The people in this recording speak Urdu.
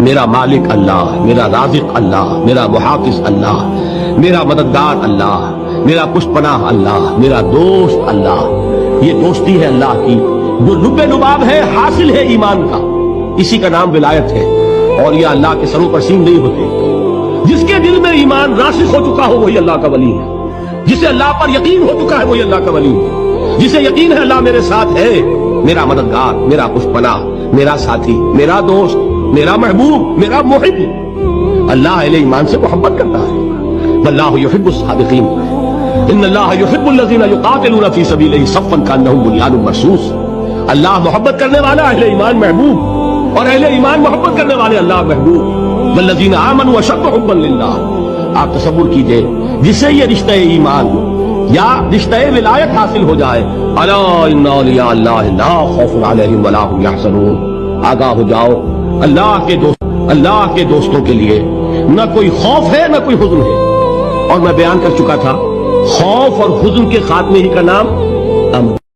میرا مالک اللہ، میرا رازق اللہ، میرا محافظ اللہ، میرا مددگار اللہ، میرا پشت پناہ اللہ، میرا دوست اللہ. یہ دوستی ہے اللہ کی جو لب لباب ہے، حاصل ہے ایمان کا. اسی کا نام ولایت ہے. اور یہ اللہ کے سروں پر سین نہیں ہوتے. جس کے دل میں ایمان راسخ ہو چکا ہو وہی اللہ کا ولی ہے. جسے اللہ پر یقین ہو چکا ہے وہی اللہ کا ولی ہے. جسے یقین ہے اللہ میرے ساتھ ہے، میرا مددگار، میرا پشت پناہ، میرا ساتھی، میرا دوست، میرا محبوب، میرا محب. اللہ اہل ایمان سے محبت کرتا ہے. واللہ یحب الصادقین. ان اللہ یحب الذین یقاتلون فی سبیلہ صفا کانہم بنیان مرصوص. اللہ محبت کرنے والا، اہل ایمان محبوب، اور اہل ایمان محبت کرنے والے اللہ محبوب. والذین آمنوا اشد حبا للہ. آپ تصور کیجئے جسے یہ رشتہ ایمان یا رشتہ ولایت حاصل ہو جائے، الا ان اولیاء اللہ لا خوف علیہم ولا هم یحزنون. آگاہ ہو جاؤ، اللہ کے دوستوں کے لیے نہ کوئی خوف ہے نہ کوئی حزن ہے. اور میں بیان کر چکا تھا، خوف اور حزن کے خاتمے ہی کا نام امن.